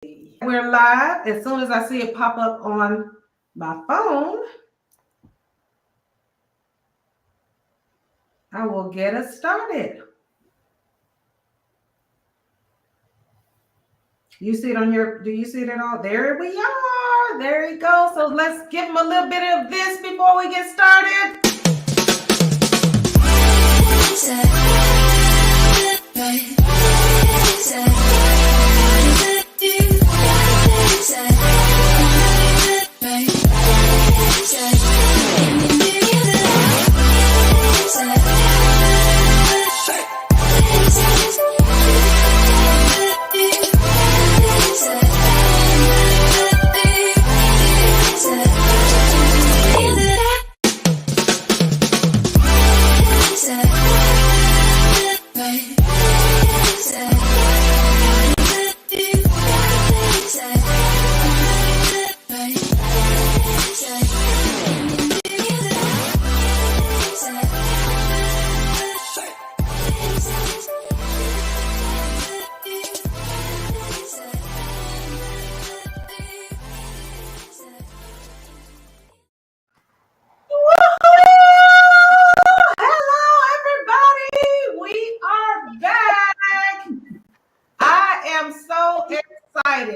We're live. As soon as I see it pop up on my phone, I will get us started. You see it on your, do you see it at all? There we are. There you go. So let's give them a little bit of this before we get started.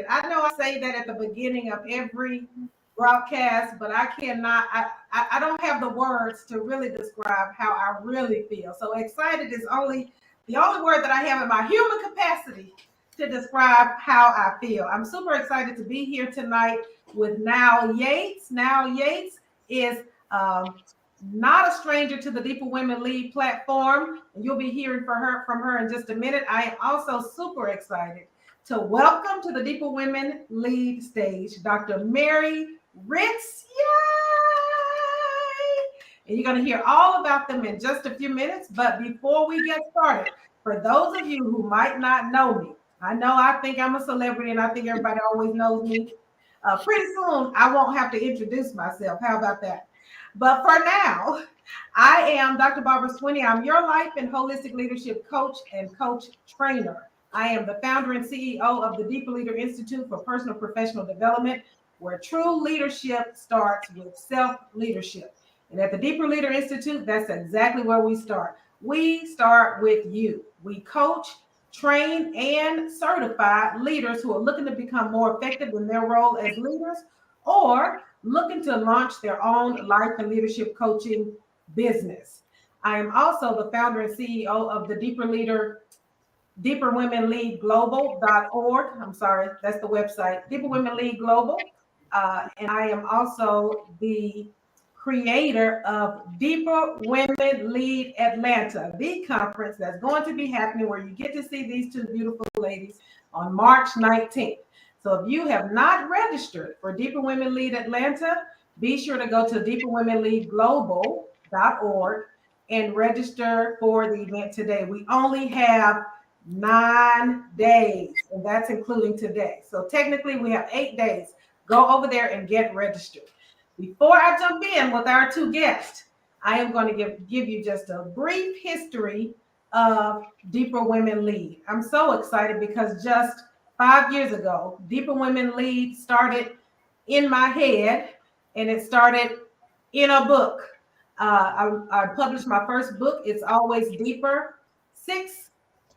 I know I say that at the beginning of every broadcast, but I cannot, I don't have the words to really describe how I really feel. So excited is the only word that I have in my human capacity to describe how I feel. I'm super excited to be here tonight with Nile Yates. Nile Yates is not a stranger to the Deeper Women Lead platform, and you'll be hearing from her in just a minute. I am also super excited to welcome to the Deeper Women Lead stage, Dr. Mary Ritz. Yay! And you're going to hear all about them in just a few minutes. But before we get started, for those of you who might not know me, I think I'm a celebrity and I think everybody always knows me. Pretty soon, I won't have to introduce myself. How about that? But for now, I am Dr. Barbara Sweeney. I'm your life and holistic leadership coach and coach trainer. I am the founder and CEO of the Deeper Leader Institute for Personal Professional Development, where true leadership starts with self-leadership. And at the Deeper Leader Institute, that's exactly where we start. We start with you. We coach, train, and certify leaders who are looking to become more effective in their role as leaders or looking to launch their own life and leadership coaching business. I am also the founder and CEO of the Deeper Women Lead Global.org. I'm sorry, that's the website, Deeper Women Lead Global. And I am also the creator of Deeper Women Lead Atlanta, the conference that's going to be happening where you get to see these two beautiful ladies on March 19th. So if you have not registered for Deeper Women Lead Atlanta, be sure to go to deeperwomenleadglobal.org and register for the event today. We only have 9 days, and that's including today. So technically we have 8 days. Go over there and get registered. Before I jump in with our two guests, I am going to give you just a brief history of Deeper Women Lead. I'm so excited because just 5 years ago, Deeper Women Lead started in my head, and it started in a book. I published my first book, It's Always Deeper, 6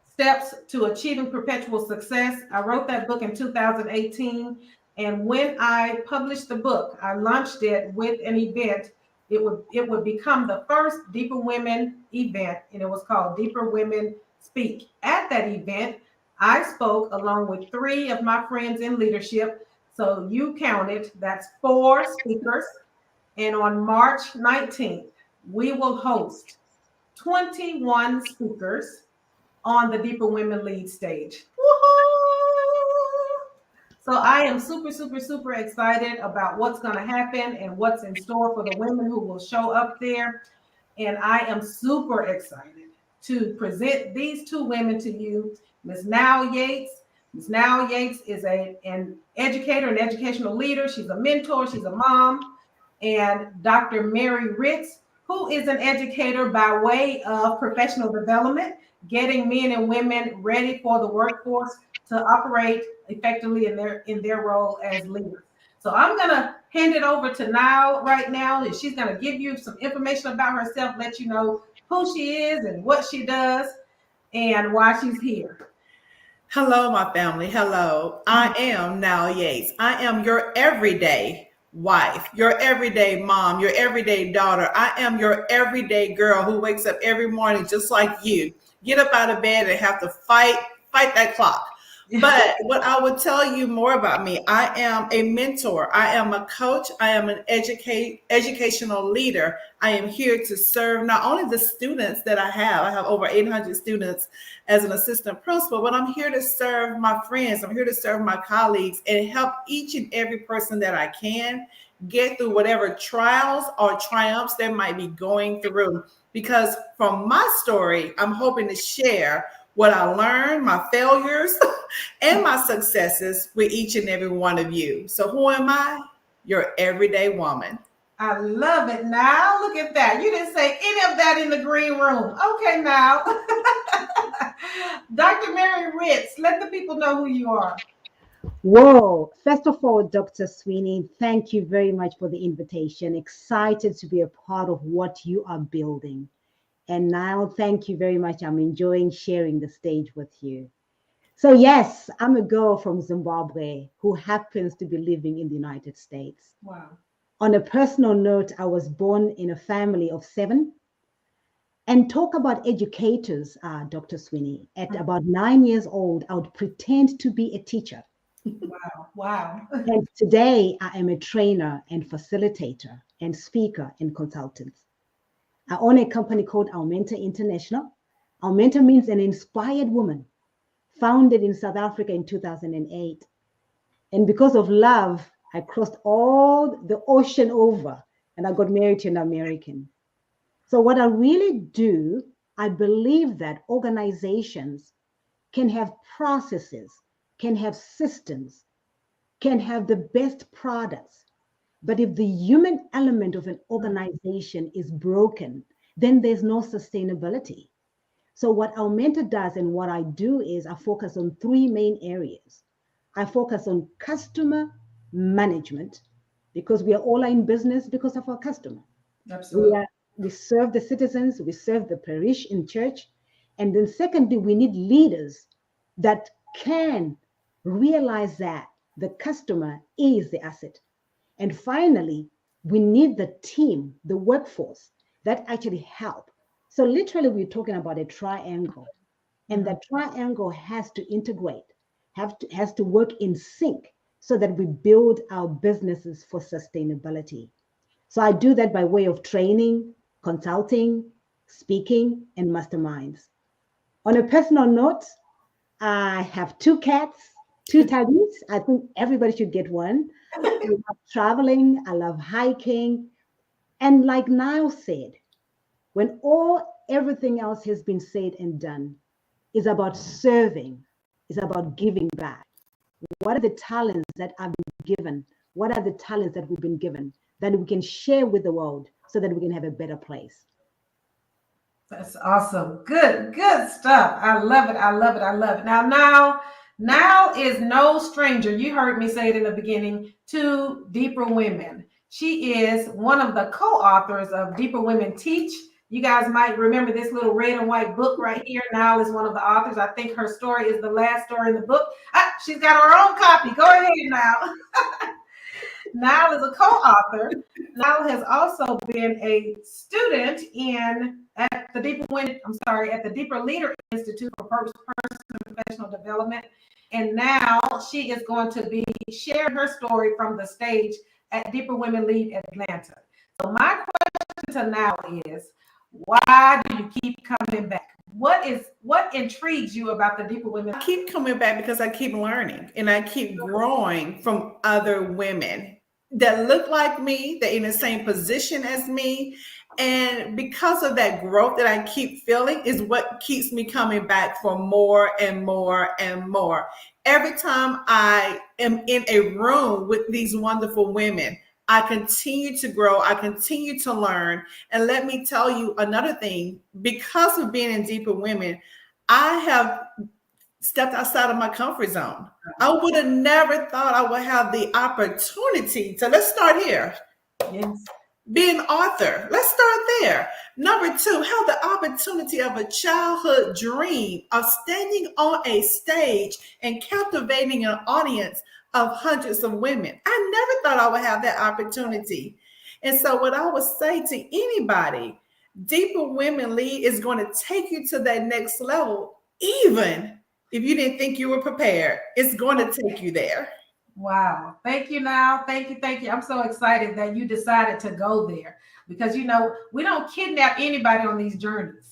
Steps to Achieving Perpetual Success. I wrote that book in 2018. And when I published the book, I launched it with an event. It would become the first Deeper Women event, and it was called Deeper Women Speak. At that event, I spoke along with 3 of my friends in leadership. So you counted, that's 4 speakers. And on March 19th, we will host 21 speakers on the Deeper Women Lead stage. Woo-hoo! So I am super, super, super excited about what's going to happen and what's in store for the women who will show up there. And I am super excited to present these 2 women to you. Ms. Nile Yates. Ms. Nile Yates is an educator, an educational leader. She's a mentor. She's a mom. And Dr. Mary Ritz, who is an educator by way of professional development, getting men and women ready for the workforce to operate effectively in their role as leaders. So I'm gonna hand it over to Nile right now, and she's gonna give you some information about herself, let you know who she is and what she does and why she's here. Hello, my family. Hello. I am Nile Yates. I am your everyday wife, your everyday mom, your everyday daughter. I am your everyday girl who wakes up every morning just like you. Get up out of bed and have to fight that clock. But what I would tell you more about me, I am a mentor. I am a coach. I am an educational leader. I am here to serve not only the students that I have over 800 students as an assistant principal, but I'm here to serve my friends. I'm here to serve my colleagues and help each and every person that I can get through whatever trials or triumphs they might be going through. Because from my story, I'm hoping to share what I learned, my failures, and my successes with each and every one of you. So who am I? Your everyday woman. I love it. Now look at that. You didn't say any of that in the green room. Okay, now. Dr. Mary Ritz, let the people know who you are. Whoa. First of all, Dr. Sweeney, thank you very much for the invitation. Excited to be a part of what you are building. And Nile, thank you very much. I'm enjoying sharing the stage with you. So yes, I'm a girl from Zimbabwe who happens to be living in the United States. Wow. On a personal note, I was born in a family of 7. And talk about educators, Dr. Sweeney. At about 9 years old, I would pretend to be a teacher. Wow. Wow. And today, I am a trainer and facilitator and speaker and consultant. I own a company called Aumenta International. Aumenta means an inspired woman, founded in South Africa in 2008. And because of love, I crossed all the ocean over and I got married to an American. So what I really do, I believe that organizations can have processes, can have systems, can have the best products. But if the human element of an organization is broken, then there's no sustainability. So what Aumenta does and what I do is I focus on 3 main areas. I focus on customer management because we are all in business because of our customer. Absolutely. We serve the citizens, we serve the parish in church. And then secondly, we need leaders that can realize that the customer is the asset. And finally, we need the team, the workforce that actually help. So literally, we're talking about a triangle. And that triangle has to integrate, has to work in sync so that we build our businesses for sustainability. So I do that by way of training, consulting, speaking, and masterminds. On a personal note, I have 2 cats, 2 tabbies. I think everybody should get one. I love traveling. I love hiking. And like Niall said, when everything else has been said and done, it's about serving, it's about giving back. What are the talents that I've been given? What are the talents that we've been given that we can share with the world so that we can have a better place? That's awesome. Good stuff. I love it. I love it. I love it. Now is no stranger. You heard me say it in the beginning to Deeper Women. She is one of the co-authors of Deeper Women Teach. You guys might remember this little red and white book right here. Nile is one of the authors. I think her story is the last story in the book. She's got her own copy. Go ahead, Nile. Nile is a co-author. Nile has also been a student at the Deeper Leader Institute for Personal and Professional Development. And now she is going to be sharing her story from the stage at Deeper Women Lead Atlanta. So my question to Nile is, why do you keep coming back? What intrigues you about the Deeper Women? I keep coming back because I keep learning and I keep growing from other women that look like me, that in the same position as me. And because of that growth that I keep feeling is what keeps me coming back for more and more and more. Every time I am in a room with these wonderful women, I continue to grow. I continue to learn. And let me tell you another thing, because of being in Deeper Women, I have stepped outside of my comfort zone. I would have never thought I would have the opportunity to, let's start here, Yes. be an author. Let's start there. Number two, have the opportunity of a childhood dream of standing on a stage and captivating an audience of hundreds of women. I never thought I would have that opportunity. And so what I would say to anybody, Deeper Women Lead is going to take you to that next level, even if you didn't think you were prepared. It's going to take you there. Wow. Thank you now. Thank you. Thank you. I'm so excited that you decided to go there because, you know, we don't kidnap anybody on these journeys.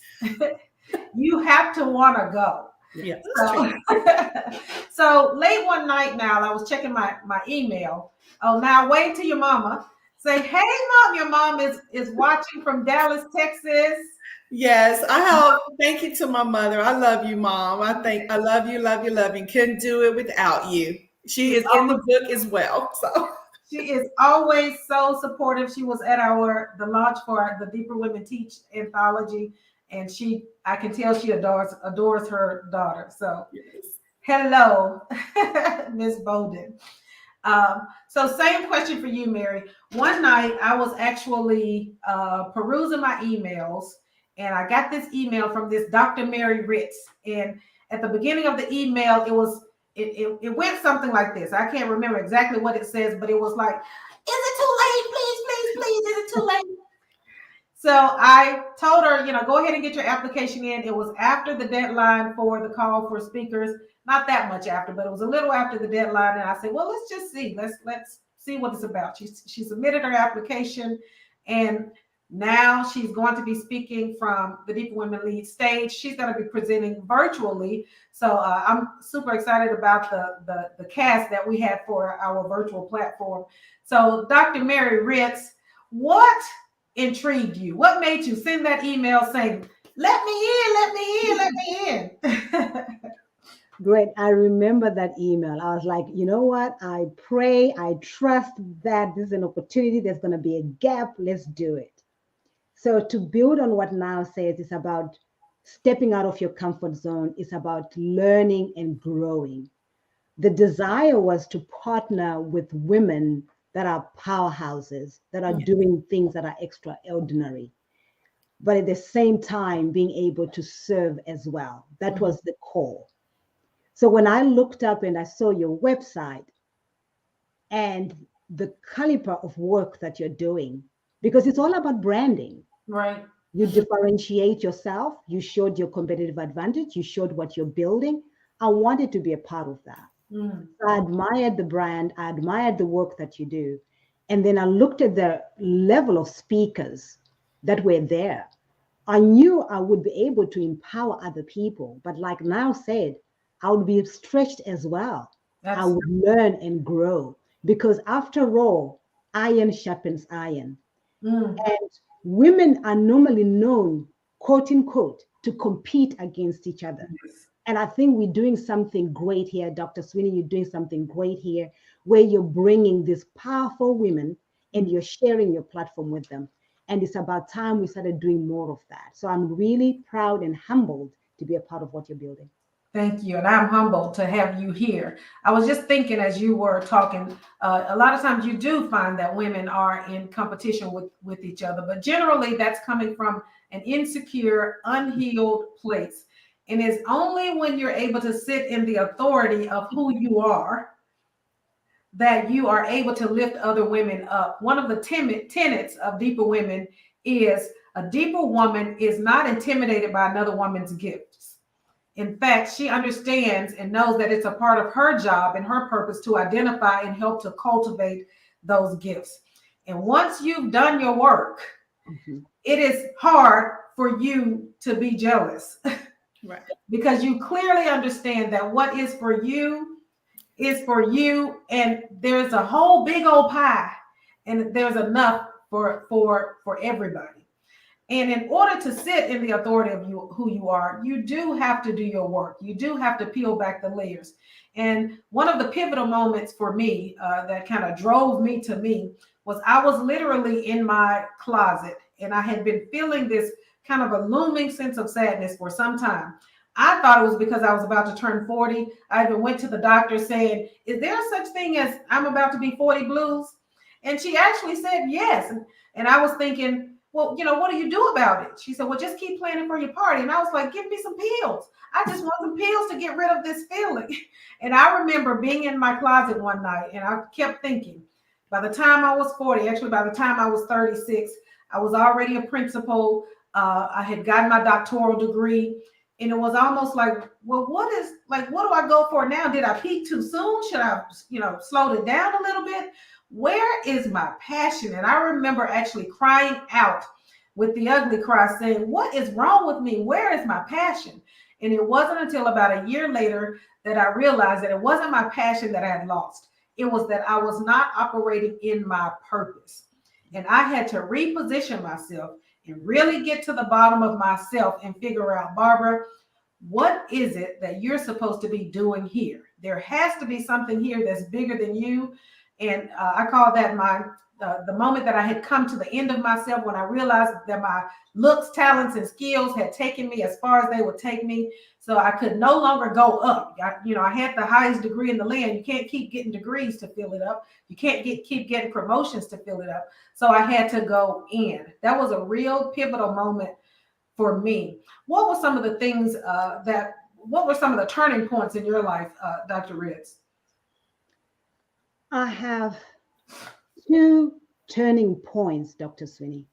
You have to want to go. Yeah. So, so late one night now, I was checking my email. Oh, now wait till your mama say, hey, mom, your mom is watching from Dallas, Texas. Yes, I have. Thank you to my mother. I love you, Mom. I love you, love you, love you. Couldn't do it without you. She is in the book as well. So she is always so supportive. She was at the launch for the Deeper Women Teach anthology, and I can tell she adores her daughter. So yes. Hello, Miss Bolden. So same question for you, Mary. One night I was actually perusing my emails, and I got this email from this Dr. Mary Ritz. And at the beginning of the email, it went something like this. I can't remember exactly what it says, but it was like, is it too late? Please, is it too late? So I told her, go ahead and get your application in. It was after the deadline for the call for speakers, not that much after, but it was a little after the deadline. And I said, well, let's just see. Let's see what it's about. She submitted her application, and now she's going to be speaking from the Deeper Women Lead stage. She's going to be presenting virtually. So I'm super excited about the cast that we have for our virtual platform. So Dr. Mary Ritz, what intrigued you? What made you send that email saying, let me in? Great. I remember that email. I was like, you know what? I pray, I trust that this is an opportunity. There's going to be a gap. Let's do it. So to build on what Nile says, it's about stepping out of your comfort zone. It's about learning and growing. The desire was to partner with women that are powerhouses, that are doing things that are extraordinary, but at the same time being able to serve as well. That was the core. So when I looked up and I saw your website and the caliber of work that you're doing, because it's all about branding. Right. You differentiate yourself. You showed your competitive advantage. You showed what you're building. I wanted to be a part of that. I admired the brand. I admired the work that you do. And then I looked at the level of speakers that were there. I knew I would be able to empower other people. But like Nile said, I would be stretched as well. I would learn and grow because after all, iron sharpens iron. And women are normally known, quote unquote, to compete against each other. Yes. And I think we're doing something great here, Dr. Sweeney, you're doing something great here where you're bringing these powerful women and you're sharing your platform with them. And it's about time we started doing more of that. So I'm really proud and humbled to be a part of what you're building. Thank you. And I'm humbled to have you here. I was just thinking as you were talking, a lot of times you do find that women are in competition with each other, but generally that's coming from an insecure, unhealed place. And it's only when you're able to sit in the authority of who you are that you are able to lift other women up. One of the tenets of Deeper Women is a deeper woman is not intimidated by another woman's gifts. In fact, she understands and knows that it's a part of her job and her purpose to identify and help to cultivate those gifts. And once you've done your work, it is hard for you to be jealous. Right. Because you clearly understand that what is for you, and there's a whole big old pie, and there's enough for everybody. And in order to sit in the authority of who you are, you do have to do your work. You do have to peel back the layers. And one of the pivotal moments for me that kind of drove me to me was I was literally in my closet, and I had been feeling this kind of a looming sense of sadness for some time. I thought it was because I was about to turn 40. I even went to the doctor saying, is there such thing as I'm about to be 40 blues? And she actually said yes. And I was thinking, well, what do you do about it? She said, well, just keep planning for your party. And I was like, give me some pills. I just want some pills to get rid of this feeling. And I remember being in my closet one night and I kept thinking, by the time I was 40, actually by the time I was 36, I was already a principal. I had gotten my doctoral degree. And it was almost like, well, what do I go for now? Did I peak too soon? Should I, slowed it down a little bit? Where is my passion? And I remember actually crying out with the ugly cry saying, what is wrong with me? Where is my passion? And it wasn't until about a year later that I realized that it wasn't my passion that I had lost. It was that I was not operating in my purpose. And I had to reposition myself and really get to the bottom of myself and figure out, Barbara, what is it that you're supposed to be doing here? There has to be something here that's bigger than you. And I call that the moment that I had come to the end of myself, when I realized that my looks, talents, and skills had taken me as far as they would take me. So I could no longer go up. I had the highest degree in the land. You can't keep getting degrees to fill it up. You can't keep getting promotions to fill it up. So I had to go in. That was a real pivotal moment for me. What were some of the things what were some of the turning points in your life, Dr. Ritz? I have 2 turning points, Dr. Sweeney.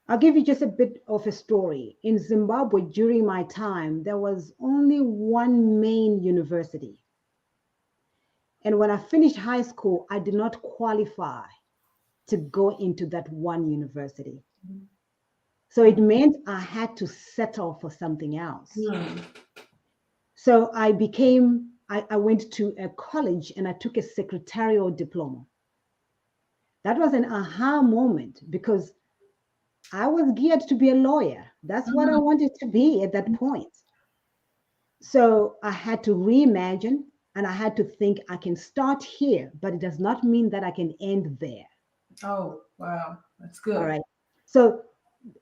I'll give you just a bit of a story. In Zimbabwe, during my time, there was only one main university. And when I finished high school, I did not qualify to go into that one university. Mm-hmm. So it meant I had to settle for something else. Mm-hmm. So I went to a college and I took a secretarial diploma. That was an aha moment because I was geared to be a lawyer. That's what I wanted to be at that point. So I had to reimagine and I had to think I can start here, but it does not mean that I can end there. Oh, wow. That's good. All right. So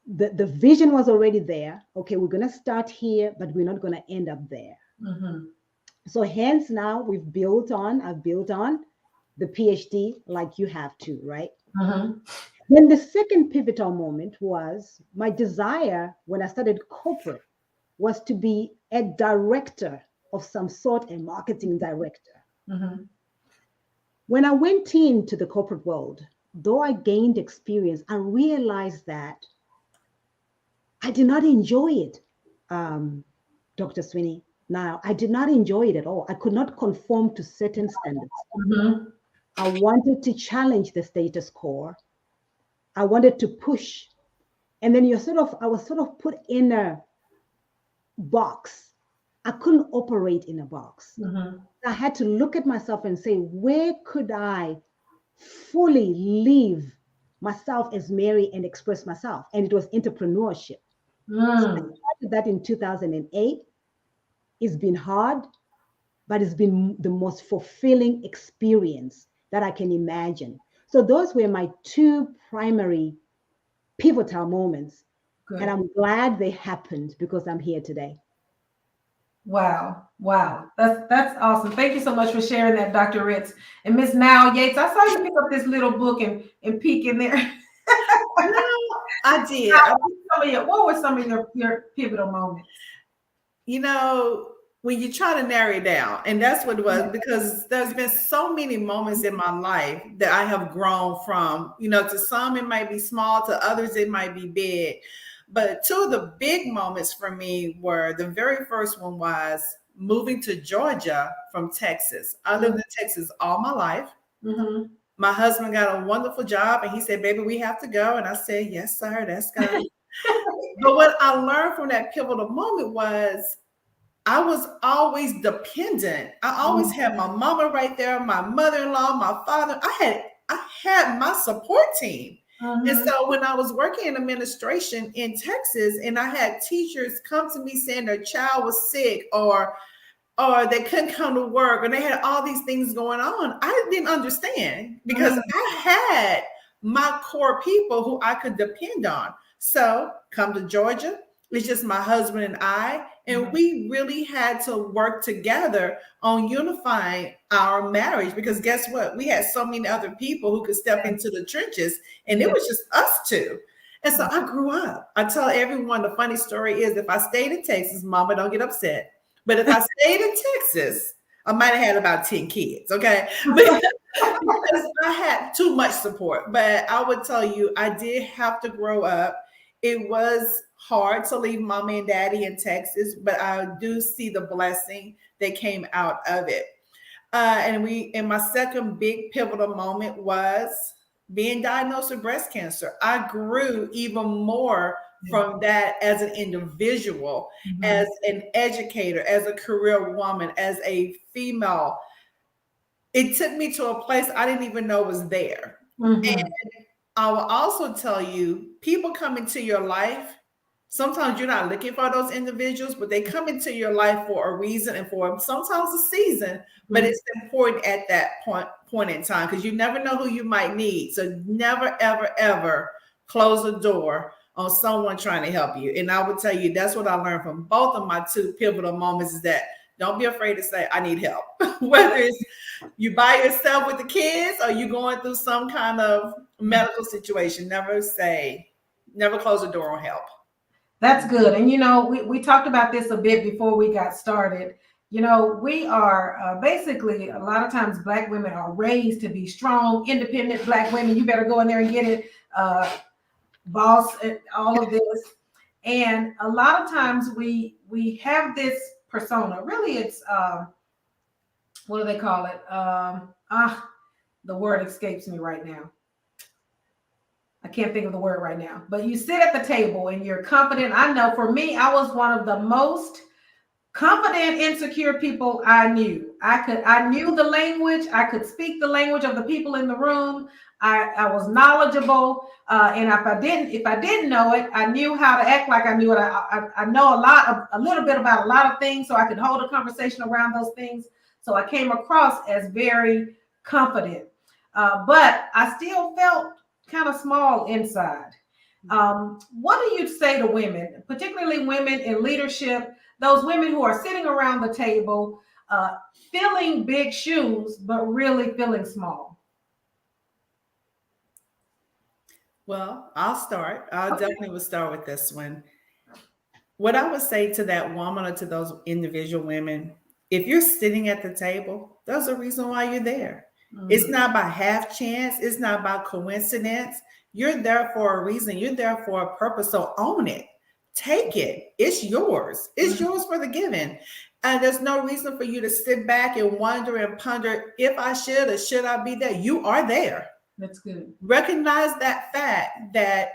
the vision was already there. Okay, we're going to start here, but we're not going to end up there. Mm-hmm. So hence now I've built on the PhD like you have to, right? Mm-hmm. Then the second pivotal moment was my desire when I started corporate was to be a director of some sort, a marketing director. Mm-hmm. When I went into the corporate world, though I gained experience, I realized that I did not enjoy it, Dr. Sweeney. Now, I did not enjoy it at all. I could not conform to certain standards. Mm-hmm. I wanted to challenge the status quo. I wanted to push. And then I was sort of put in a box. I couldn't operate in a box. Mm-hmm. I had to look at myself and say, where could I fully live myself as Mary and express myself? And it was entrepreneurship. So I started that in 2008. It's been hard, but it's been the most fulfilling experience that I can imagine. So those were my 2 primary pivotal moments. Good. And I'm glad they happened because I'm here today. Wow. That's awesome. Thank you so much for sharing that, Dr. Ritz. And Miss Nile Yates, I saw you pick up this little book and peek in there. No, I did. What were some of your pivotal moments? When you try to narrow it down, and that's what it was, because there's been so many moments in my life that I have grown from. To some it might be small, to others it might be big. But 2 of the big moments for me were, the very first one was moving to Georgia from Texas. I lived in Texas all my life. Mm-hmm. My husband got a wonderful job and he said, baby, we have to go. And I said, yes, sir, that's good. But what I learned from that pivotal moment was I was always dependent. I always had my mama right there, my mother-in-law, my father. I had my support team. Mm-hmm. And so when I was working in administration in Texas and I had teachers come to me saying their child was sick or they couldn't come to work, and they had all these things going on, I didn't understand because I had my core people who I could depend on. So come to Georgia, It's just my husband and I. And we really had to work together on unifying our marriage, because guess what? We had so many other people who could step into the trenches, and it was just us two. And so I grew up. I tell everyone the funny story is, if I stayed in Texas, mama, don't get upset. But if I stayed in Texas, I might have had about 10 kids, okay? But because I had too much support. But I would tell you, I did have to grow up. It was hard to leave mommy and daddy in Texas, but I do see the blessing that came out of it. And my second big pivotal moment was being diagnosed with breast cancer. I grew even more from that as an individual, as an educator, as a career woman, as a female. It took me to a place I didn't even know was there. And I will also tell you, people come into your life. Sometimes you're not looking for those individuals, but they come into your life for a reason and for sometimes a season. But it's important at that point in time, because you never know who you might need. So never, ever, ever close a door on someone trying to help you. And I would tell you, that's what I learned from both of my two pivotal moments, is that don't be afraid to say, I need help. Whether it's you by yourself with the kids or you going through some kind of medical situation, never close the door on help. That's good. And, we talked about this a bit before we got started. We are basically, a lot of times Black women are raised to be strong, independent Black women. You better go in there and get it, boss, and all of this. And a lot of times we have this persona. Really, it's, what do they call it? The word escapes me right now. I can't think of the word right now, but you sit at the table and you're confident. I know for me, I was one of the most confident, insecure people I knew. I knew the language. I could speak the language of the people in the room. I was knowledgeable. And if I didn't know it, I knew how to act like I knew it. I know a little bit about a lot of things, so I could hold a conversation around those things. So I came across as very confident, but I still felt kind of small inside. What do you say to women, particularly women in leadership, those women who are sitting around the table, filling big shoes, but really feeling small? Well, I'll start. I definitely will start with this one. What I would say to that woman or to those individual women, if you're sitting at the table, there's a reason why you're there. It's not by half chance. It's not by coincidence. You're there for a reason. You're there for a purpose. So own it. Take it. It's yours. It's yours for the giving. And there's no reason for you to sit back and wonder and ponder if I should or should I be there. You are there. That's good. Recognize that fact that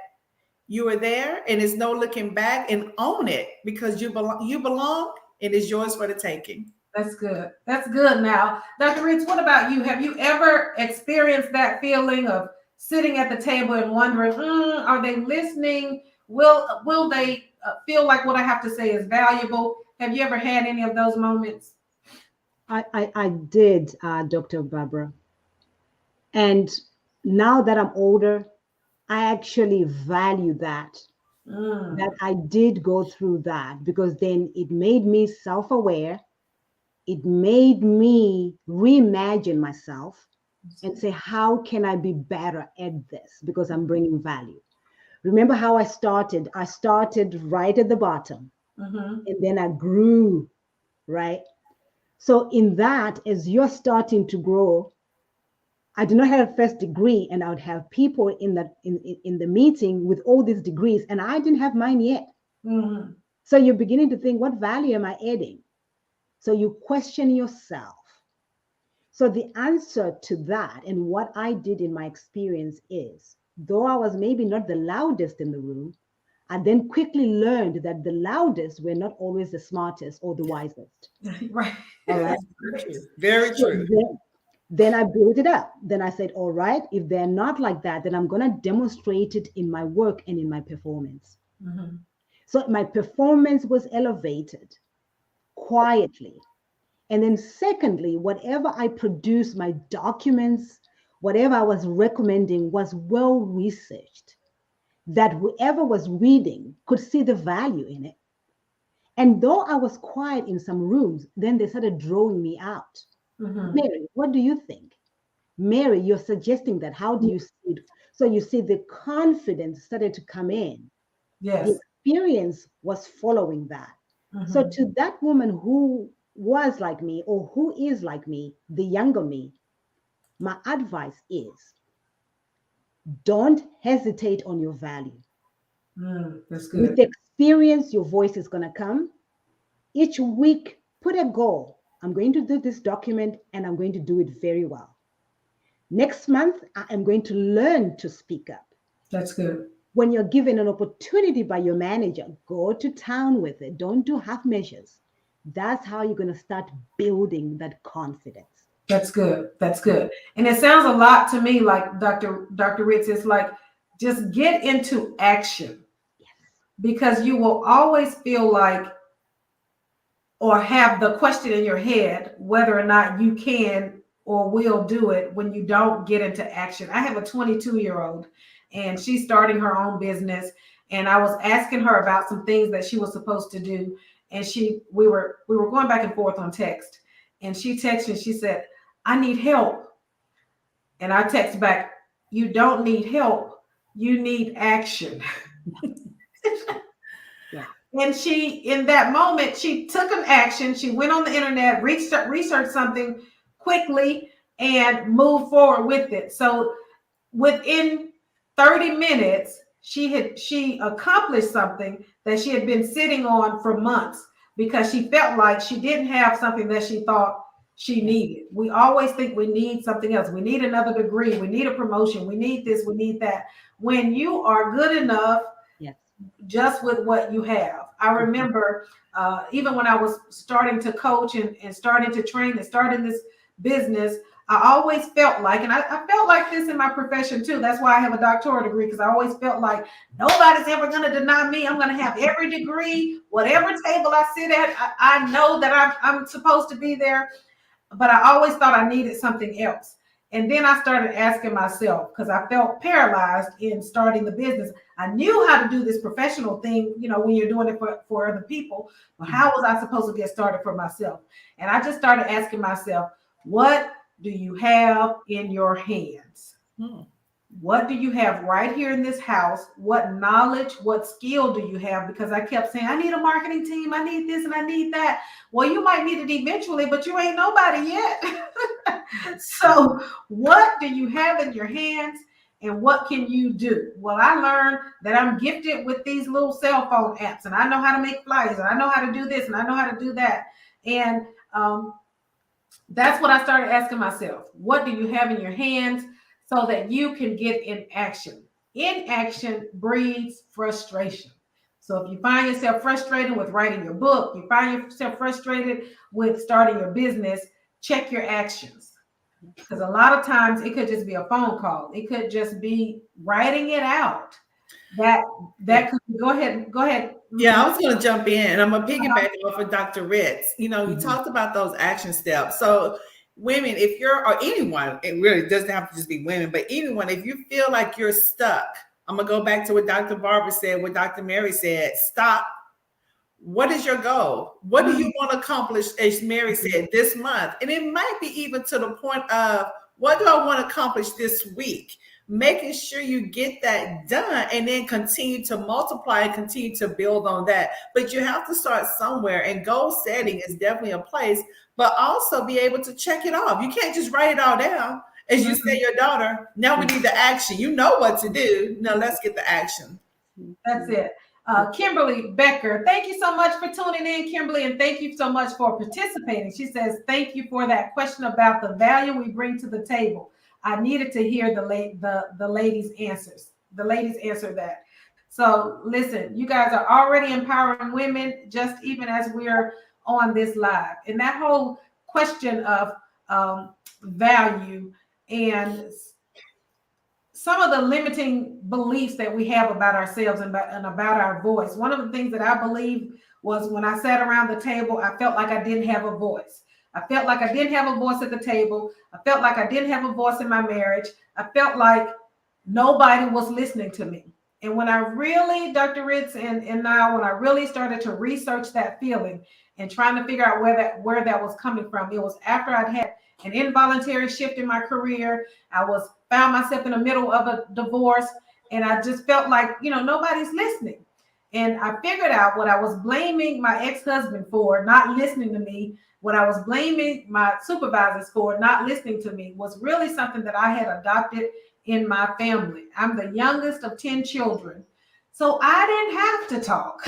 you are there, and there's no looking back, and own it, because you belong. You belong, and it's yours for the taking. That's good. That's good. Now, Dr. Ritz, what about you? Have you ever experienced that feeling of sitting at the table and wondering, are they listening? Will they feel like what I have to say is valuable? Have you ever had any of those moments? I did, Dr. Barbara. And now that I'm older, I actually value that I did go through that, because then it made me self-aware. It made me reimagine myself and say, how can I be better at this? Because I'm bringing value. Remember how I started? I started right at the bottom, and then I grew, right? So in that, as you're starting to grow, I do not have a first degree, and I would have people in the meeting with all these degrees, and I didn't have mine yet. So you're beginning to think, what value am I adding? So you question yourself. So the answer to that, and what I did in my experience, is, though I was maybe not the loudest in the room, I then quickly learned that the loudest were not always the smartest or the wisest. Right. All right. Very true. Then I built it up. Then I said, all right, if they're not like that, then I'm going to demonstrate it in my work and in my performance. So my performance was elevated quietly. And then secondly, whatever I produced, my documents, whatever I was recommending was well researched. that whoever was reading could see the value in it. And though I was quiet in some rooms, then they started drawing me out. Mhm. Mary, what do you think? Mary, you're suggesting that. How do you see it? So you see the confidence started to come in. The Yes. experience was following that. So Mhm. to that woman who was like me or who is like me, the younger me, my advice is don't hesitate on your value. That's With good. experience, your voice is going to come. Each week, put a goal. I'm going to do this document and I'm going to do it very well. Next month, I am going to learn to speak up. That's good. When you're given an opportunity by your manager, go to town with it. Don't do half measures. That's how you're going to start building that confidence. That's good. That's good. And it sounds a lot to me like Dr. Ritz is like, just get into action, Yes. because you will always feel like, or have the question in your head whether or not you can or will do it when you don't get into action. I have a 22-year-old and she's starting her own business, and I was asking her about some things that she was supposed to do, and we were going back and forth on text, and she texted and she said, "I need help." And I text back, "You don't need help, you need action." Yeah. And she, in that moment, she took an action. She went on the internet, researched something quickly, and moved forward with it. So within 30 minutes, she accomplished something that she had been sitting on for months, because she felt like she didn't have something that she thought she needed. We always think we need something else. We need another degree. We need a promotion. We need this. We need that. When you are good enough Yes. just with what you have. I remember even when I was starting to coach and starting to train and starting this business, I always felt like, and I felt like this in my profession too. That's why I have a doctoral degree, because I always felt like nobody's ever going to deny me. I'm going to have every degree, whatever table I sit at. I know that I'm supposed to be there, but I always thought I needed something else. And then I started asking myself, because I felt paralyzed in starting the business. I knew how to do this professional thing, when you're doing it for other people, but how was I supposed to get started for myself? And I just started asking myself, what do you have in your hands? What do you have right here in this house? What knowledge, what skill do you have? Because I kept saying, I need a marketing team. I need this and I need that. Well, you might need it eventually, but you ain't nobody yet. So what do you have in your hands and what can you do? Well, I learned that I'm gifted with these little cell phone apps, and I know how to make flyers, and I know how to do this, and I know how to do that. And that's what I started asking myself. What do you have in your hands so that you can get in action? Inaction breeds frustration. So if you find yourself frustrated with writing your book, you find yourself frustrated with starting your business, check your actions. Because a lot of times it could just be a phone call. It could just be writing it out. That could go ahead. Yeah, I was going to jump in, and I'm going to piggyback off of Dr. Ritz. You talked about those action steps. So women, if you're, or anyone, it really doesn't have to just be women, but anyone, if you feel like you're stuck, I'm going to go back to what Dr. Barbara said, what Dr. Mary said, stop. What is your goal? What do you want to accomplish, as Mary said, this month? And it might be even to the point of, what do I want to accomplish this week? Making sure you get that done and then continue to multiply and continue to build on that. But you have to start somewhere, and goal setting is definitely a place, but also be able to check it off. You can't just write it all down. As you say, your daughter, now we need the action. You know what to do. Now let's get the action. That's it. Kimberly Becker, thank you so much for tuning in, Kimberly, and thank you so much for participating. She says, thank you for that question about the value we bring to the table. I needed to hear the ladies' answers. The ladies answer that. So listen, you guys are already empowering women, just even as we're on this live. And that whole question of value and some of the limiting beliefs that we have about ourselves and about our voice. One of the things that I believe was, when I sat around the table, I felt like I didn't have a voice. I felt like I didn't have a voice at the table. I felt like I didn't have a voice in my marriage. I felt like nobody was listening to me. And when I really, Dr. Ritz and now, when I really started to research that feeling and trying to figure out where that was coming from, it was after I'd had an involuntary shift in my career. I found myself in the middle of a divorce, and I just felt like, nobody's listening. And I figured out what I was blaming my ex-husband for not listening to me, what I was blaming my supervisors for not listening to me, was really something that I had adopted in my family. I'm the youngest of 10 children, so I didn't have to talk.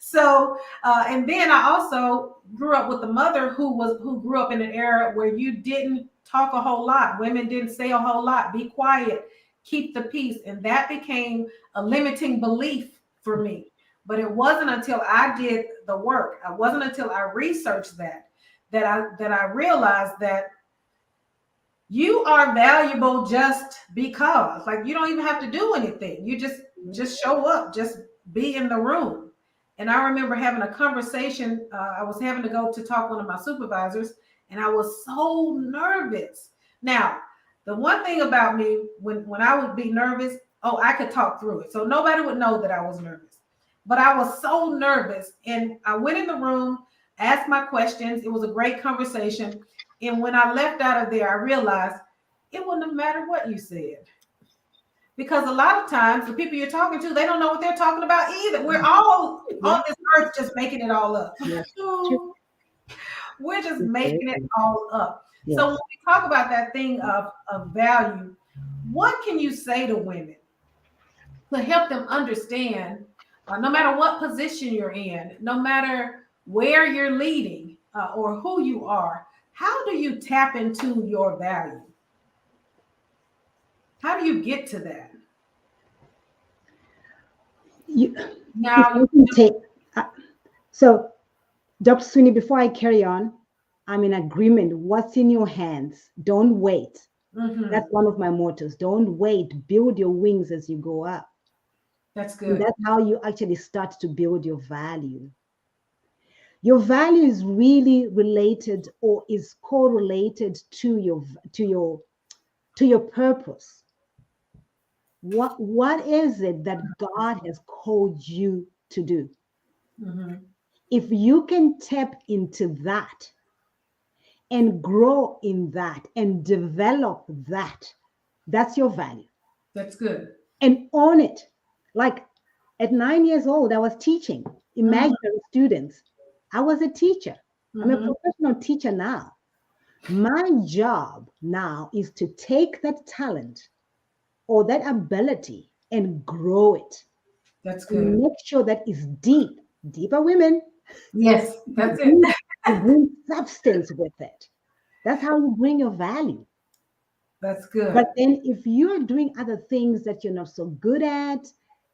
So, and then I also grew up with a mother who grew up in an era where you didn't talk a whole lot. Women didn't say a whole lot. Be quiet, keep the peace. And that became a limiting belief for me. But it wasn't until I did the work, it wasn't until I researched that I realized that you are valuable just because. Like, you don't even have to do anything. You just show up, just be in the room. And I remember having a conversation. I was having to go to talk to one of my supervisors, and I was so nervous. Now, the one thing about me, when I would be nervous, I could talk through it. So nobody would know that I was nervous. But I was so nervous. And I went in the room, asked my questions. It was a great conversation. And when I left out of there, I realized it wouldn't have mattered what you said. Because a lot of times the people you're talking to, they don't know what they're talking about either. We're all on this earth just making it all up. Yes. We're just making it all up. Yes. So when we talk about that thing of value, what can you say to women to help them understand, no matter what position you're in, no matter where you're leading or who you are, how do you tap into your value? How do you get to that? So, Dr. Sweeney, before I carry on, I'm in agreement. What's in your hands? Don't wait. Mm-hmm. That's one of my mottos. Don't wait. Build your wings as you go up. That's good. And that's how you actually start to build your value. Your value is really related or is correlated to your purpose. What is it that God has called you to do? Mm-hmm. If you can tap into that and grow in that and develop that, that's your value. That's good. And own it. Like at 9 years old, I was teaching imaginary students. I was a teacher. I'm a professional teacher now. My job now is to take that talent or that ability and grow it. That's good. And make sure that it's deeper women. Yes, that's it. You bring substance with it. That's how you bring your value. That's good. But then if you're doing other things that you're not so good at,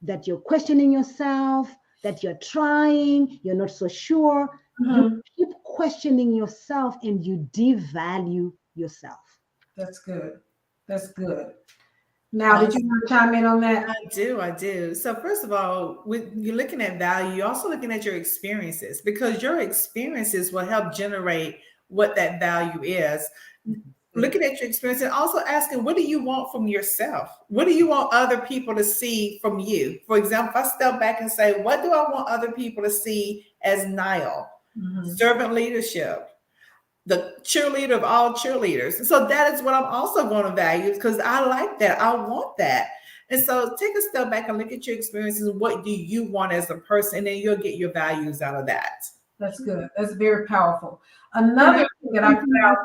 that you're questioning yourself, that you're trying, you're not so sure, you keep questioning yourself and you devalue yourself. That's good. That's good. Now, did you want to chime in on that? I do. So first of all, when you're looking at value, you're also looking at your experiences, because your experiences will help generate what that value is. Looking at your experience and also asking, what do you want from yourself? What do you want other people to see from you? For example, if I step back and say, what do I want other people to see as Nile? Servant leadership, the cheerleader of all cheerleaders. So that is what I'm also going to value, because I like that. I want that. And so take a step back and look at your experiences. What do you want as a person? And then you'll get your values out of that. That's good. That's very powerful. Another thing that I found.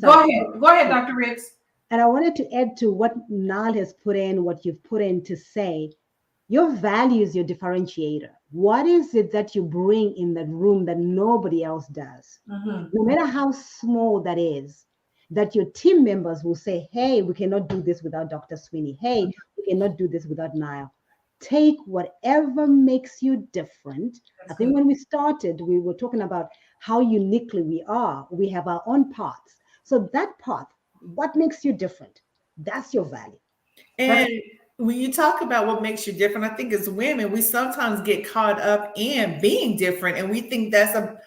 Go ahead, Dr. Ritz. And I wanted to add to what Nile has put in, what you've put in, to say, your value is your differentiator. What is it that you bring in that room that nobody else does? No matter how small that is, that your team members will say, hey, we cannot do this without Dr. Sweeney. Hey, we cannot do this without Nile. Take whatever makes you different. I think when we started, we were talking about how uniquely we are. We have our own paths. So that path, what makes you different? That's your value. And when you talk about what makes you different, I think as women, we sometimes get caught up in being different, and we think that's a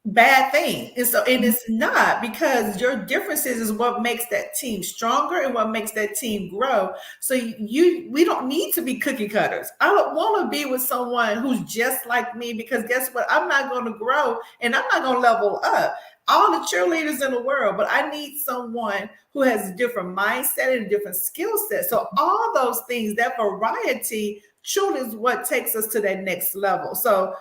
bad thing. And it's not, because your differences is what makes that team stronger and what makes that team grow. So we don't need to be cookie cutters. I don't want to be with someone who's just like me, because guess what? I'm not going to grow and I'm not going to level up. All the cheerleaders in the world, but I need someone who has a different mindset and a different skill set. So all those things, that variety truly is what takes us to that next level. So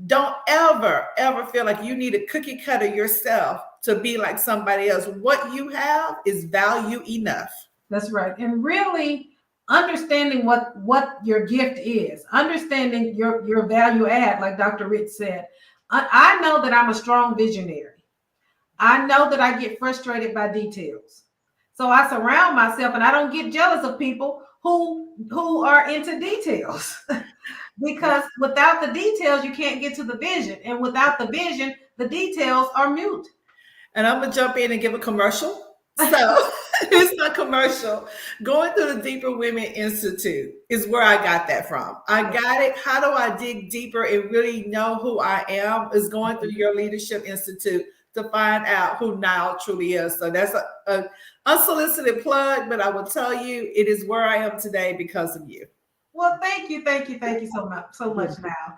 don't ever feel like you need a cookie cutter yourself to be like somebody else. What you have is value enough. That's right. And really understanding what your gift is, understanding your value add, like Dr. Ritz said. I know that I'm a strong visionary. I know that I get frustrated by details. So I surround myself and I don't get jealous of people who are into details. Because without the details, you can't get to the vision. And without the vision, the details are mute. And I'm going to jump in and give a commercial. So it's not commercial. Going through the Deeper Women Institute is where I got that from. I got it. How do I dig deeper and really know who I am? Is going through your Leadership Institute to find out who Nile truly is. So that's a unsolicited plug, but I will tell you, it is where I am today because of you. Well, thank you so much now.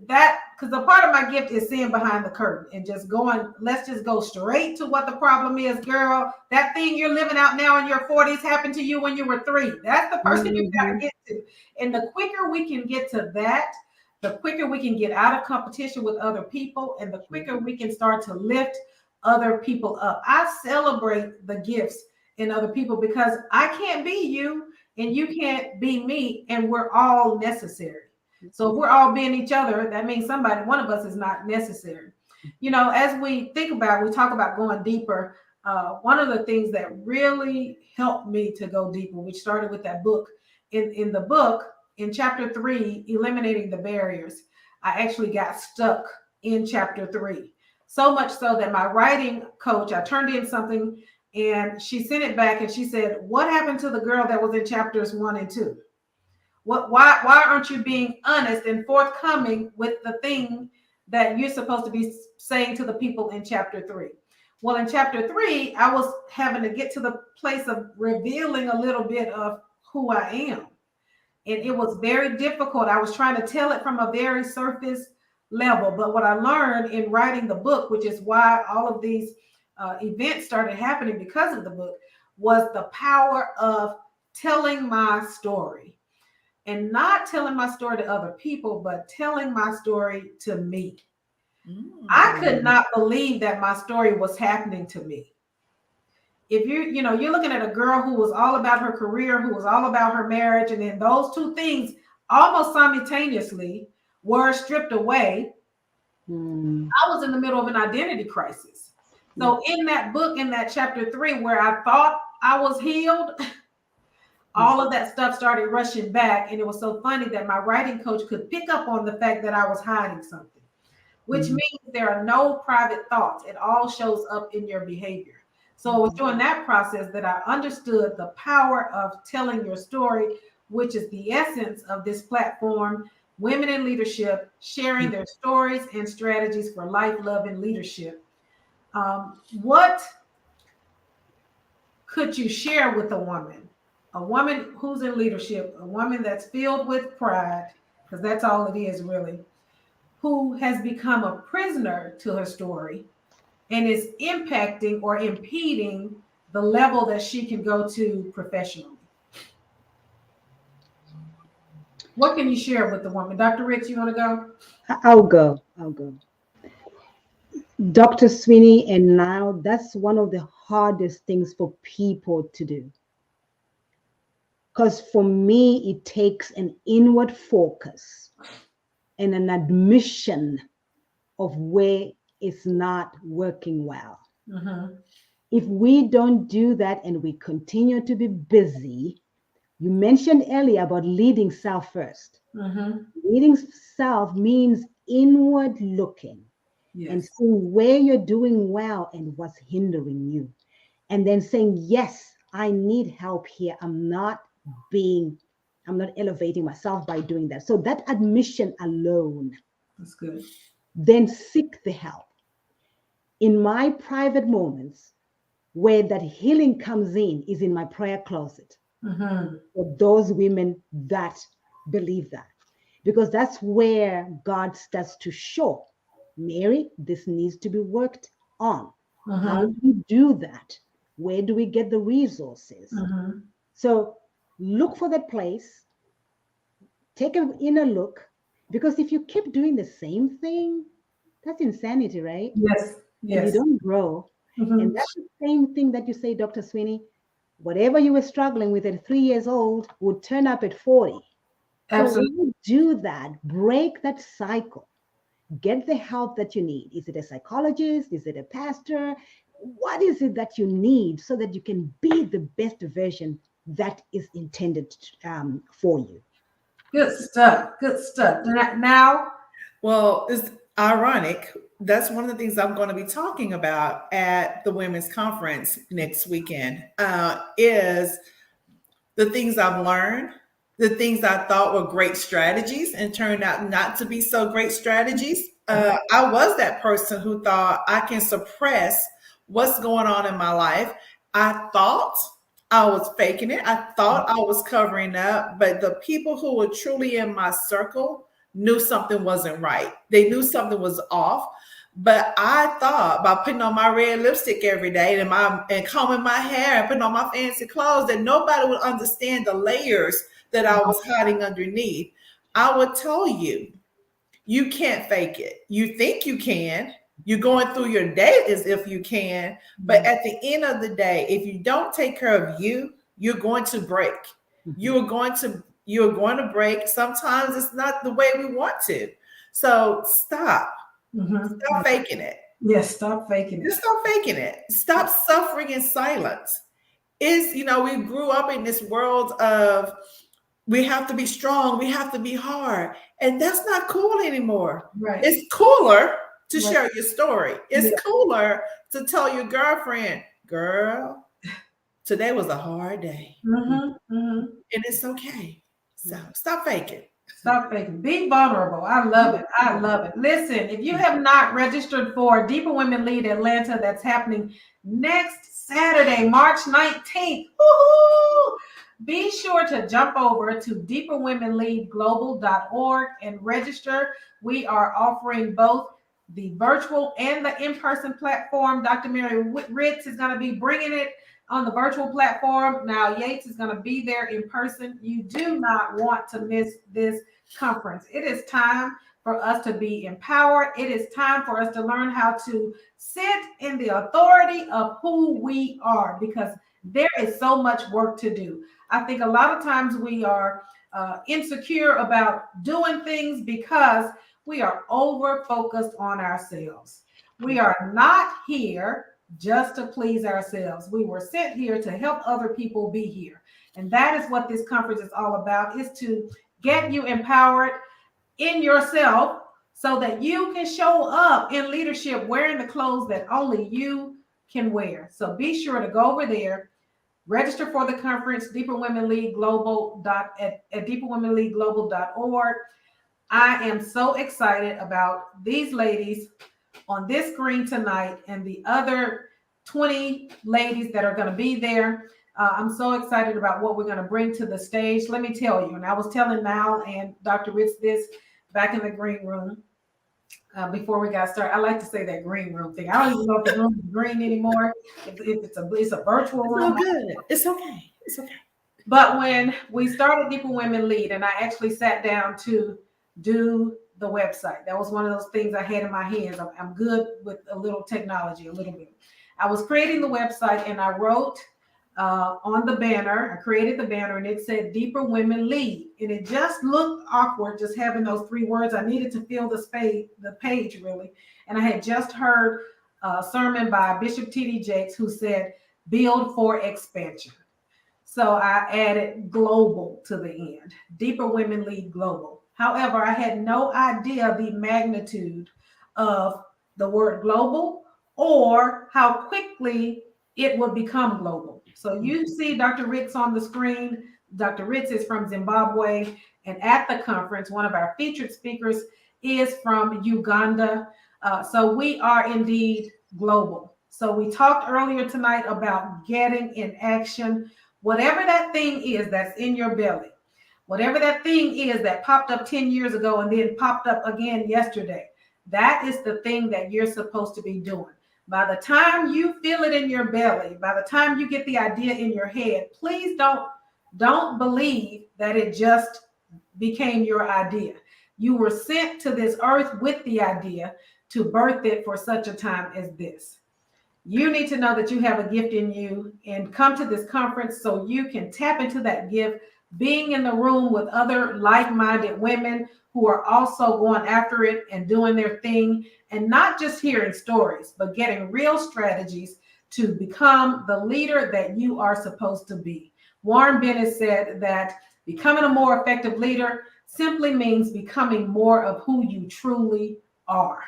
That, because a part of my gift is seeing behind the curtain and just going, let's just go straight to what the problem is, girl. That thing you're living out now in your 40s happened to you when you were 3. That's the person you got to get to. And the quicker we can get to that, the quicker we can get out of competition with other people, and the quicker we can start to lift other people up. I celebrate the gifts in other people because I can't be you and you can't be me, and we're all necessary. So if we're all being each other, that means one of us is not necessary. As we talk about going deeper, one of the things that really helped me to go deeper, which started with that book, in the book, in chapter 3, Eliminating the Barriers, I actually got stuck in chapter 3. So much so that my writing coach, I turned in something and she sent it back and she said, what happened to the girl that was in chapters 1 and 2? Why aren't you being honest and forthcoming with the thing that you're supposed to be saying to the people in chapter 3? Well, in chapter 3, I was having to get to the place of revealing a little bit of who I am. And it was very difficult. I was trying to tell it from a very surface level. But what I learned in writing the book, which is why all of these events started happening because of the book, was the power of telling my story. And not telling my story to other people, but telling my story to me. I could not believe that my story was happening to me. If you're looking at a girl who was all about her career, who was all about her marriage, and then those two things almost simultaneously were stripped away. I was in the middle of an identity crisis. So in that book, in that chapter 3, where I thought I was healed, all of that stuff started rushing back. And it was so funny that my writing coach could pick up on the fact that I was hiding something, which means there are no private thoughts. It all shows up in your behavior. So it was during that process that I understood the power of telling your story, which is the essence of this platform, Women in Leadership, sharing their stories and strategies for life, love, and leadership. What could you share with a woman who's in leadership, a woman that's filled with pride, because that's all it is really, who has become a prisoner to her story and is impacting or impeding the level that she can go to professionally? What can you share with the woman? Dr. Ritz, you want to go? I'll go. Dr. Sweeney and Nile, that's one of the hardest things for people to do. Because for me, it takes an inward focus and an admission of where it's not working well. If we don't do that and we continue to be busy, you mentioned earlier about leading self first. Leading self means inward looking and seeing where you're doing well and what's hindering you. And then saying, yes, I need help here. I'm not elevating myself by doing that. So that admission alone. That's good. Then seek the help. in my private moments, where that healing comes in is in my prayer closet for those women that believe that. Because that's where God starts to show, Mary, this needs to be worked on. How do we do that? Where do we get the resources? So look for that place, take an inner look, because if you keep doing the same thing, that's insanity, right? Yes. And you Yes. don't grow. And that's the same thing that you say, Dr. Sweeney, whatever you were struggling with at 3 years old would turn up at 40. Absolutely. So when you do that, break that cycle, get the help that you need. Is it a psychologist? Is it a pastor? What is it that you need so that you can be the best version that is intended for you? Good stuff. Good stuff. Now, Well, it's ironic. That's one of the things I'm going to be talking about at the women's conference next weekend. Is the things I've learned, the things I thought were great strategies and turned out not to be so great strategies. I was that person who thought I can suppress what's going on in my life. I thought I was faking it. I thought I was covering up, but the people who were truly in my circle knew something wasn't right. They knew something was off. But I thought by putting on my red lipstick every day and combing my hair and putting on my fancy clothes that nobody would understand the layers that I was hiding underneath. I would tell you, you can't fake it. You think you can. You're going through your day as if you can. But at the end of the day, if you don't take care of you, you're going to break. You're going to break. Sometimes it's not the way we want to. So stop. Stop faking it. yes, stop faking it. Just stop faking it. Stop suffering in silence. We grew up in this world of we have to be strong, we have to be hard. And that's not cool anymore. Right. It's cooler to share your story. It's cooler to tell your girlfriend, girl, today was a hard day. And it's okay. So stop faking. Stop faking. Be vulnerable. I love it. I love it. Listen, if you have not registered for Deeper Women Lead Atlanta, that's happening next Saturday, March 19th. Woo-hoo! Be sure to jump over to deeperwomenleadglobal.org and register. We are offering both the virtual and the in-person platform. Dr. Mary Ritz is going to be bringing it on the virtual platform. Nile Yates is going to be there in person. You do not want to miss this conference. It is time for us to be empowered. It is time for us to learn how to sit in the authority of who we are, because there is so much work to do. I think a lot of times we are insecure about doing things because we are over focused on ourselves. We are not here just to please ourselves. We were sent here to help other people be here. And that is what this conference is all about, is to get you empowered in yourself so that you can show up in leadership wearing the clothes that only you can wear. So be sure to go over there, register for the conference, at deeperwomenleadglobal.org. I am so excited about these ladies on this screen tonight and the other 20 ladies that are going to be there. I'm so excited about what we're going to bring to the stage. Let me tell you, and I was telling Mal and Dr. Ritz this back in the green room before we got started. I like to say that green room thing. I don't even know if the room is green anymore. If it's a virtual room. It's good. It's okay. It's okay. But when we started Deeper Women Lead, and I actually sat down to do the website, that was one of those things I had in my hands. I'm good with a little technology, a little bit. I was creating the website and I wrote on the banner, I created the banner and it said Deeper Women Lead. And it just looked awkward just having those three words. I needed to fill the page really. And I had just heard a sermon by Bishop T.D. Jakes who said, build for expansion. So I added global to the end, Deeper Women Lead Global. However, I had no idea the magnitude of the word global or how quickly it would become global. So you see Dr. Ritz on the screen. Dr. Ritz is from Zimbabwe. And at the conference, one of our featured speakers is from Uganda. So we are indeed Global. So we talked earlier tonight about getting in action. Whatever that thing is that's in your belly, whatever that thing is that popped up 10 years ago and then popped up again yesterday, that is the thing that you're supposed to be doing. By the time you feel it in your belly, by the time you get the idea in your head, please don't believe that it just became your idea. You were sent to this earth with the idea to birth it for such a time as this. You need to know that you have a gift in you and come to this conference so you can tap into that gift, being in the room with other like-minded women who are also going after it and doing their thing, and not just hearing stories, but getting real strategies to become the leader that you are supposed to be. Warren Bennett said that becoming a more effective leader simply means becoming more of who you truly are.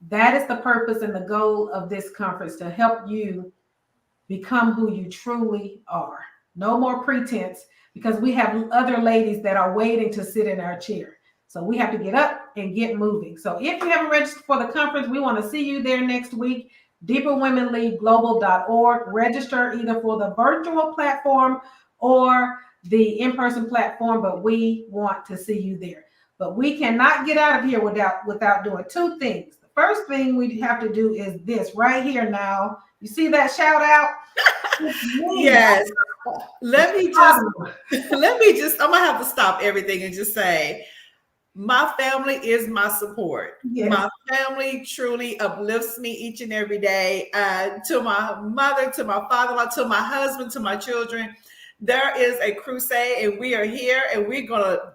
That is the purpose and the goal of this conference, to help you become who you truly are. No more pretense, because we have other ladies that are waiting to sit in our chair. So we have to get up and get moving. So if you haven't registered for the conference, we want to see you there next week. deeperwomenleadglobal.org. Register either for the virtual platform or the in-person platform, but we want to see you there. But we cannot get out of here without doing two things. The first thing we have to do is this right here now. You see that shout out? Yes. Let me just, I'm gonna have to stop everything and just say, my family is my support. Yes. My family truly uplifts me each and every day. To my mother, to my father-in-law, to my husband, to my children. There is a crusade, and we are here, and we're gonna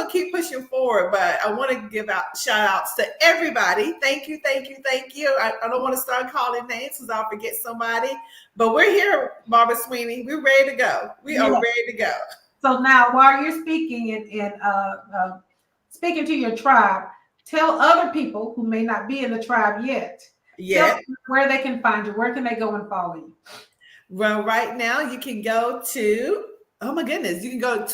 keep pushing forward. But I want to give out shout outs to everybody. Thank you. I don't want to start calling names because I'll forget somebody. But we're here, Barbara Sweeney. We're ready to go. We are ready to go. So now, while you're speaking and speaking to your tribe, tell other people who may not be in the tribe yet where they can find you. Where can they go and follow you? Well, right now you can go to, oh my goodness, you can go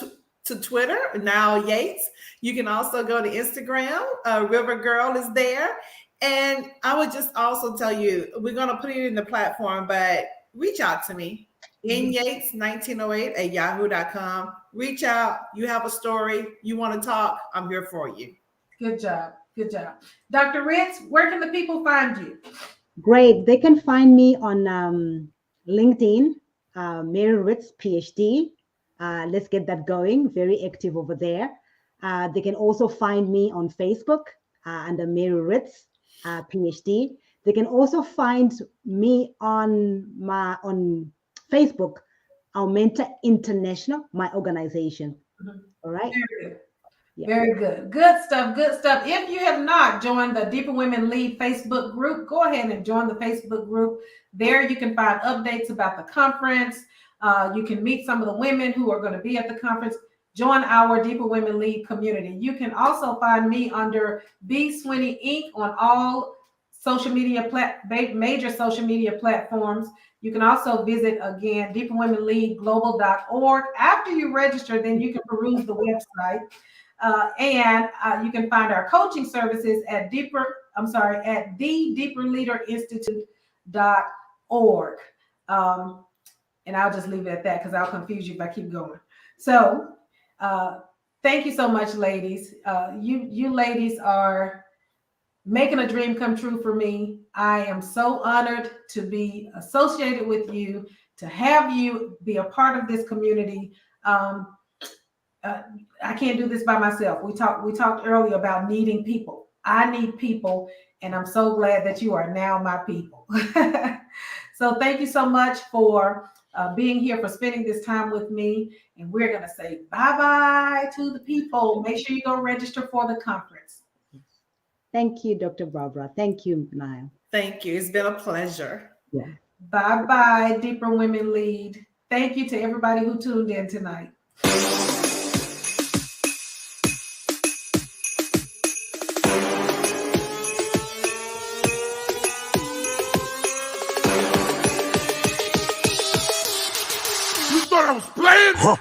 to Twitter, Nile Yates. You can also go to Instagram. River Girl is there. And I would just also tell you, we're going to put it in the platform, but reach out to me. nyates1908@yahoo.com. Reach out. You have a story. You want to talk. I'm here for you. Good job. Dr. Ritz, where can the people find you? Great. They can find me on LinkedIn, Mary Ritz, PhD. Let's get that going. Very active over there. They can also find me on Facebook under Mary Ritz, PhD. They can also find me on Facebook, Aumenta International, my organization. Mm-hmm. All right. Very good. Yeah. Very good. Good stuff. If you have not joined the Deeper Women Lead Facebook group, go ahead and join the Facebook group. There you can find updates about the conference. You can meet some of the women who are going to be at the conference. Join our Deeper Women Lead community. You can also find me under B. Sweeney Inc. on all social media major social media platforms. You can also visit again deeperwomenleadglobal.org. After you register, then you can peruse the website. And you can find our coaching services at thedeeperleaderinstitute.org. And I'll just leave it at that because I'll confuse you if I keep going. So thank you so much, ladies. You ladies are making a dream come true for me. I am so honored to be associated with you, to have you be a part of this community. I can't do this by myself. We talked earlier about needing people. I need people, and I'm so glad that you are now my people. So thank you so much for being here, for spending this time with me. And we're going to say bye-bye to the people. Make sure you go register for the conference. Thank you, Dr. Barbara. Thank you, Nile. Thank you. It's been a pleasure. Yeah. Bye-bye, Deeper Women Lead. Thank you to everybody who tuned in tonight. You thought I was playing? Huh.